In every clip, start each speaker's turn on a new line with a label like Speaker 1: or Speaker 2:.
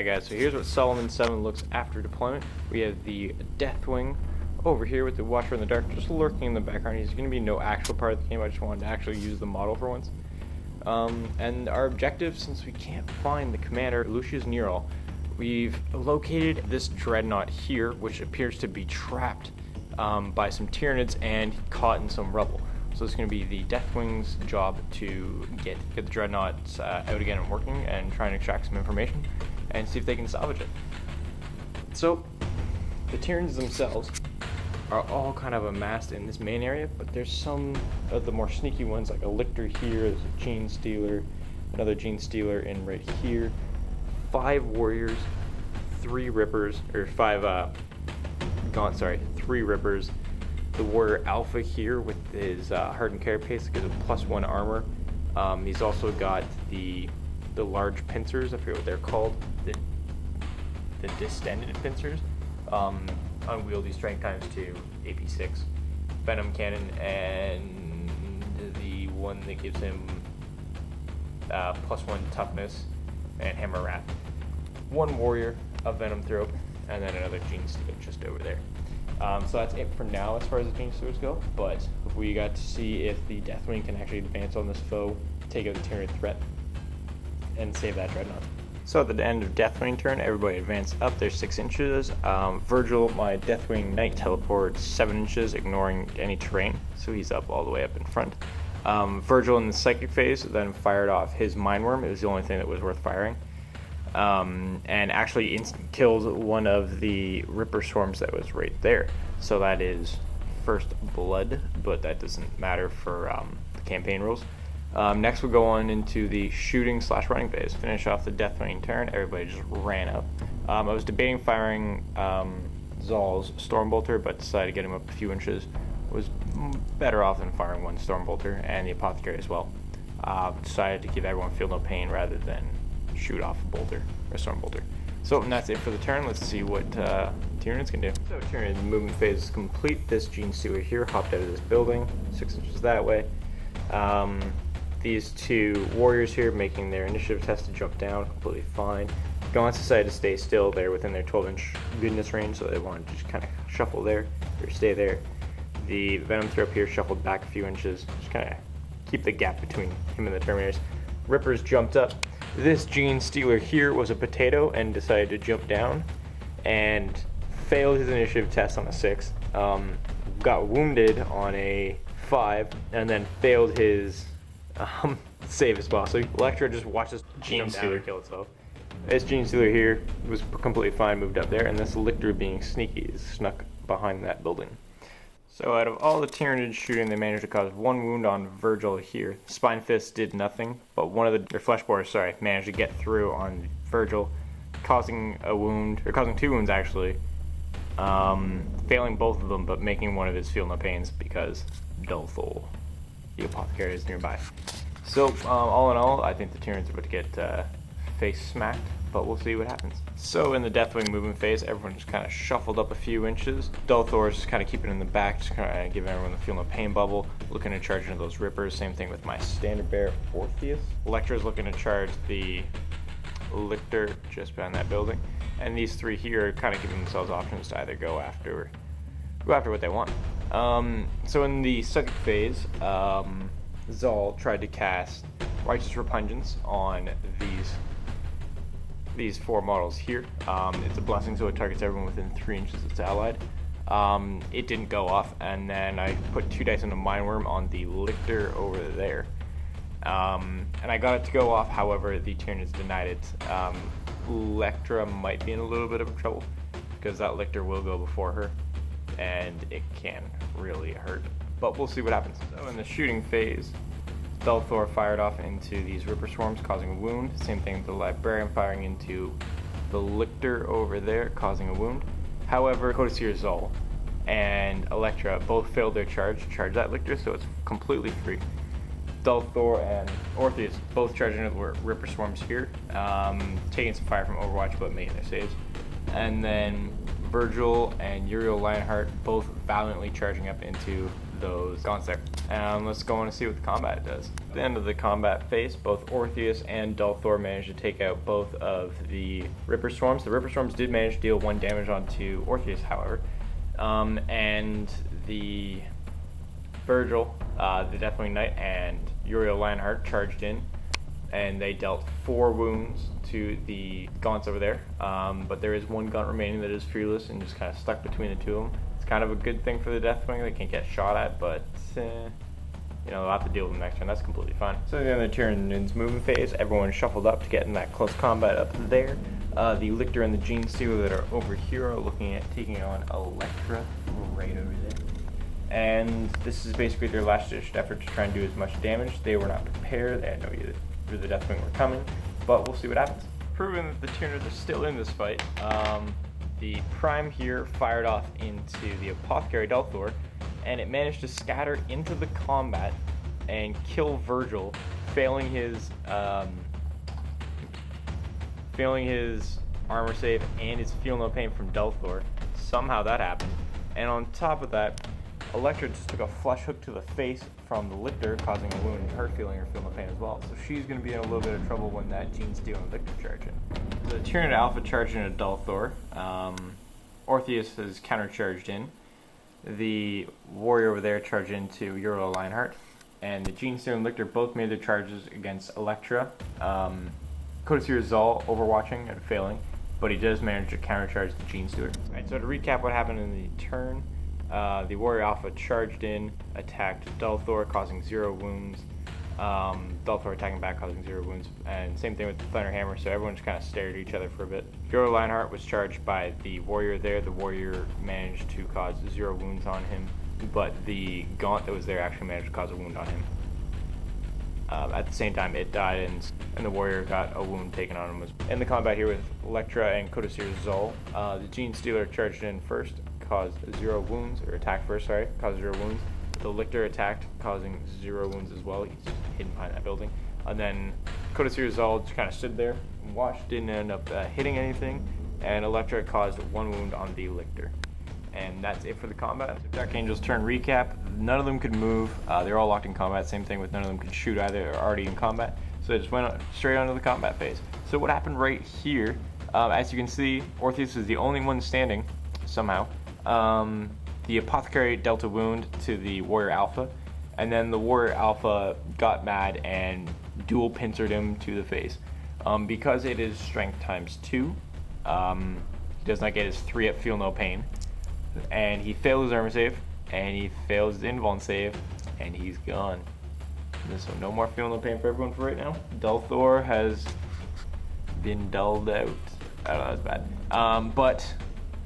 Speaker 1: Alright guys, so here's what Solomon 7 looks after deployment. We have the Deathwing over here with the Watcher in the Dark just lurking in the background. He's going to be no actual part of the game, I just wanted to actually use the model for once. And our objective, since we can't find the commander, Lucius Nerol, we've located this dreadnought here, which appears to be trapped by some Tyrannids and caught in some rubble. So it's going to be the Deathwing's job to get the dreadnoughts out again and working and try and extract some information and see if they can salvage it. So the Tyrannids themselves are all kind of amassed in this main area, but there's some of the more sneaky ones, like a Lictor here, there's a Gene Stealer, another Gene Stealer in right here, 5 warriors, 3 rippers, or 3 rippers. The warrior Alpha here with his hardened carapace that gives him +1 armor. He's also got the large pincers, I forget what they're called, the distended pincers. Unwieldy strength ×2, AP6, venom cannon, and the one that gives him +1 toughness and hammer wrap. 1 warrior, a venom throat, and then another Gene Stealer just over there. So that's it for now as far as the Gene Stealers go, but we got to see if the Deathwing can actually advance on this foe, take out the Tyrannid threat, and save that dreadnought. So at the end of Deathwing turn, everybody advanced up. There's 6 inches. Virgil, my Deathwing Knight, teleports 7 inches, ignoring any terrain, so he's up all the way up in front. Virgil in the psychic phase then fired off his Mindworm. It was the only thing that was worth firing. And actually killed one of the Ripper Swarms that was right there. So that is first blood, but that doesn't matter for the campaign rules. Next we'll go on into the shooting/running phase. Finish off the Deathwing turn, everybody just ran up. I was debating firing Zal's Stormbolter, but decided to get him up a few inches. Was better off than firing 1 Stormbolter, and the Apothecary as well. Decided to give everyone feel no pain rather than shoot off a bolter or Stormbolter. So and that's it for the turn. Let's see what Tyrannids can do. So Tyrannid movement phase is complete. This Gene Stealer here hopped out of this building, 6 inches that way. These 2 warriors here making their initiative test to jump down, completely fine. Gaunts decided to stay still there within their 12-inch goodness range, so they wanted to just kind of shuffle there, or stay there. The Venom Throw here shuffled back a few inches, just kind of keep the gap between him and the Terminators. Rippers jumped up. This Gene Stealer here was a potato and decided to jump down and failed his initiative test on a 6. Got wounded on a 5 and then failed his save as well. So Electra just watched this Gene Stealer kill itself. This Gene Stealer here was completely fine, moved up there, and this Lictor being sneaky snuck behind that building. So out of all the Tyrannid shooting, they managed to cause 1 wound on Virgil here. Spine Fist did nothing, but one of their Flesh Borers, managed to get through on Virgil, causing a wound, or causing 2 wounds actually, failing both of them, but making one of his feel no pains because Dulthol, the Apothecary, is nearby. So all in all, I think the Tyrannids are about to get face smacked, but we'll see what happens. So in the Deathwing movement phase, everyone just kind of shuffled up a few inches. Dulthor's just kind of keeping it in the back, just kind of giving everyone the feel no pain bubble, looking to charge into those Rippers. Same thing with my standard bearer, Orpheus. Electra's looking to charge the Lictor just behind that building. And these 3 here are kind of giving themselves options to either go after what they want. So in the second phase, Zal tried to cast Righteous Repugnance on these 4 models here. It's a blessing, so it targets everyone within 3 inches of its allied. It didn't go off, and then I put 2 dice into Mindworm on the Lictor over there. And I got it to go off, however, the Tyrannids denied it. Electra might be in a little bit of trouble, because that Lictor will go before her, and it can really hurt. But we'll see what happens. So in the shooting phase, Dulthor fired off into these Ripper Swarms, causing a wound. Same thing with the Librarian firing into the Lictor over there, causing a wound. However, Codicea Zal and Electra both failed their charge to charge that Lictor, so it's completely free. Dulthor and Orpheus both charging into the Ripper Swarms here, taking some fire from Overwatch, but making their saves. And then Virgil and Urial Lionheart both valiantly charging up into those gaunts there. Let's go on and see what the combat does. At the end of the combat phase, both Orpheus and Dalthor managed to take out both of the Ripper Swarms. The Ripper Swarms did manage to deal 1 damage onto Orpheus, however. And the Virgil, the Deathwing Knight, and Urial Lionheart charged in, and they dealt 4 wounds to the gaunts over there. But there is 1 gaunt remaining that is fearless and just kind of stuck between the 2 of them. It's kind of a good thing for the Deathwing. They can't get shot at, but you know, they'll have to deal with them next turn. That's completely fine. So at the end of the Tyranids movement phase, everyone shuffled up to get in that close combat up there. The Lictor and the Gene Stealer that are over here are looking at taking on Electra right over there. And this is basically their last-ditch effort to try and do as much damage. They were not prepared. They had no idea that the Deathwing were coming, but we'll see what happens. Proving that the Tyranids are still in this fight, the Prime here fired off into the Apothecary Dalthor, and it managed to scatter into the combat and kill Virgil, failing his armor save and his Feel No Pain from Dalthor. Somehow that happened. And on top of that, Electra just took a flush hook to the face from the Lictor, causing a wound and her feeling her Feel No Pain as well. So she's going to be in a little bit of trouble when that Gene Steel and Lictor charge in. The Tyrannid Alpha charged in at Dalthor. Orpheus has countercharged in. The warrior over there charged into Urial Lionheart, and the Gene Stealer and Lictor both made their charges against Electra. Codicea Zal overwatching and failing, but he does manage to countercharge the Gene Stealer. Alright, so to recap what happened in the turn, the Warrior Alpha charged in, attacked Dalthor, causing 0 wounds. Dalthor attacking back, causing 0 wounds, and same thing with the Thunder Hammer, so everyone just kind of stared at each other for a bit. Urial Lionheart was charged by the warrior there. The warrior managed to cause 0 wounds on him, but the gaunt that was there actually managed to cause a wound on him. At the same time, it died, and the warrior got a wound taken on him. In the combat here with Electra and Codicea Zal, the Gene Stealer charged in first, caused 0 wounds, or attacked first, sorry, caused 0 wounds. The Lictor attacked, causing 0 wounds as well. He's just hidden behind that building. And then Codicea Zal just kind of stood there and watched, didn't end up hitting anything, and Electra caused 1 wound on the Lictor. And that's it for the combat. Dark Angel's turn recap. None of them could move. They're all locked in combat. Same thing with none of them could shoot either. They're already in combat. So they just went straight onto the combat phase. So what happened right here, as you can see, Orpheus is the only one standing, somehow. The Apothecary dealt a wound to the Warrior Alpha, and then the Warrior Alpha got mad and dual pincered him to the face. Because it is strength times 2, he does not get his 3 up Feel No Pain, and he failed his armor save, and he fails his invuln save, and he's gone. So no more Feel No Pain for everyone for right now. Dalthor has been dulled out. I don't know, that's bad. But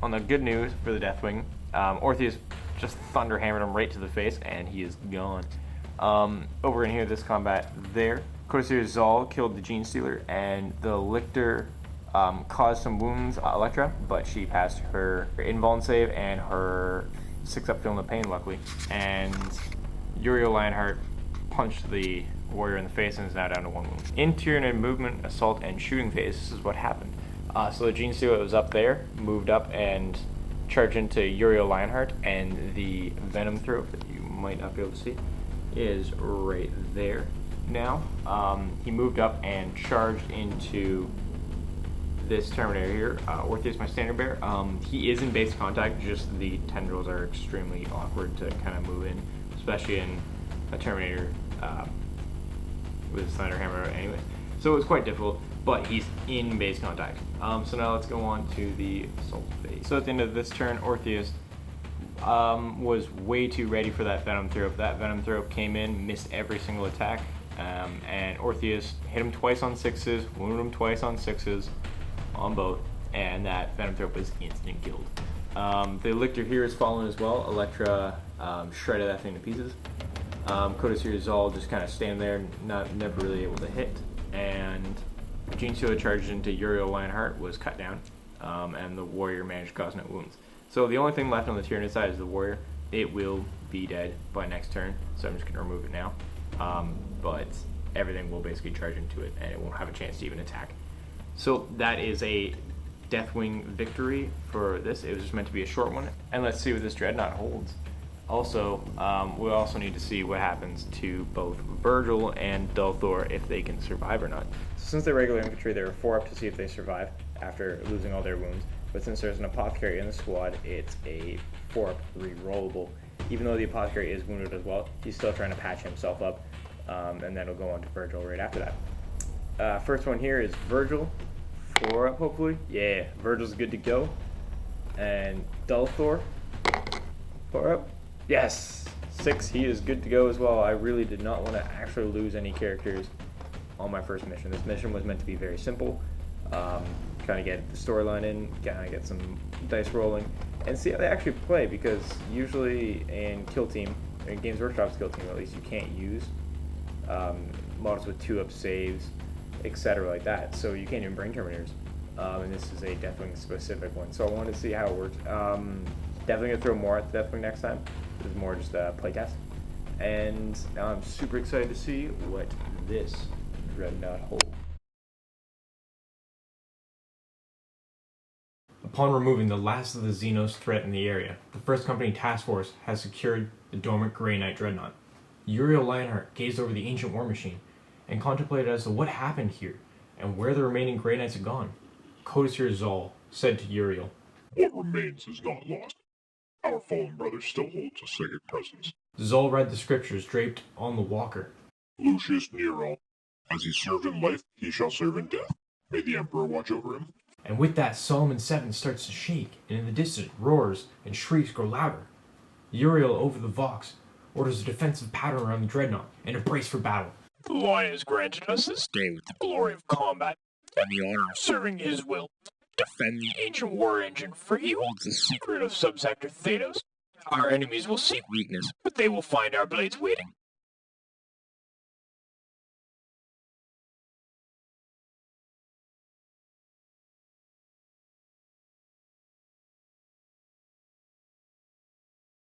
Speaker 1: on the good news for the Deathwing, Orpheus just thunder hammered him right to the face, and he is gone. Over in here, this combat there, Codicea Zal killed the Gene Stealer, and the Lictor caused some wounds on Electra, but she passed her invuln save and her 6 up Feel No Pain, luckily. And Urial Lionheart punched the warrior in the face and is now down to 1 wound. In Tyrannid movement, assault, and shooting phase, this is what happened. So the Gene Stealer that was up there moved up and charged into Urial Lionheart, and the Venom Throat that you might not be able to see is right there now. He moved up and charged into this Terminator here, Orpheus, my standard bear. He is in base contact, just the tendrils are extremely awkward to kind of move in, especially in a Terminator with a Thunder Hammer anyway. So it was quite difficult, but he's in base contact. So now let's go on to the assault phase. So at the end of this turn, Orpheus was way too ready for that Venom Throat. That Venom Throat came in, missed every single attack, and Orpheus hit him twice on 6s, wounded him twice on 6s, on both, and that Venom Throat was instant killed. The Lictor here is fallen as well. Electra shredded that thing to pieces. Codicea Zal just kind of stand there, never really able to hit, and Gene Stealer charged into Urial Lionheart, was cut down, and the warrior managed to cause no wounds. So the only thing left on the Tyrannid side is the warrior. It will be dead by next turn, so I'm just going to remove it now. But everything will basically charge into it, and it won't have a chance to even attack. So that is a Deathwing victory for this. It was just meant to be a short one. And let's see what this dreadnaught holds. Also, we also need to see what happens to both Virgil and Dulthor if they can survive or not. So since they're regular infantry, there are 4 up to see if they survive after losing all their wounds. But since there's an apothecary in the squad, it's a 4 up re-rollable. Even though the apothecary is wounded as well, he's still trying to patch himself up, and then it'll go on to Virgil right after that. First one here is Virgil, 4 up hopefully. Yeah, Virgil's good to go. And Dulthor, 4 up. Yes, 6, he is good to go as well. I really did not want to actually lose any characters on my first mission. This mission was meant to be very simple. Kind of get the storyline in, kind of get some dice rolling, and see how they actually play, because usually in Kill Team, in Games Workshop's Kill Team at least, you can't use models with 2 up saves, etc. like that, so you can't even bring Terminators, and this is a Deathwing specific one, so I wanted to see how it works. Definitely going to throw more at the Deathwing next time. This is more just a playtest, and now I'm super excited to see what this dreadnaught holds. Upon removing the last of the Xenos threat in the area, the First Company Task Force has secured the dormant Grey Knight dreadnaught. Urial Lionheart gazed over the ancient war machine and contemplated as to what happened here and where the remaining Grey Knights had gone. Codicil Zol said to Urial,
Speaker 2: "What remains is not lost. Our fallen brother still holds a sacred presence."
Speaker 1: Zol read the scriptures draped on the walker.
Speaker 2: "Lucius Nerol, as he served in life, he shall serve in death. May the Emperor watch over him."
Speaker 1: And with that, Solomon 7 starts to shake, and in the distance, roars and shrieks grow louder. Uriel, over the Vox, orders a defensive pattern around the dreadnaught and a brace for battle.
Speaker 3: "The Lion has granted us this day with the glory of combat and the honor of serving his will. Defend the ancient war engine, for he holds the secret of subsector Thetos. Our enemies will seek weakness, but they will find our blades waiting.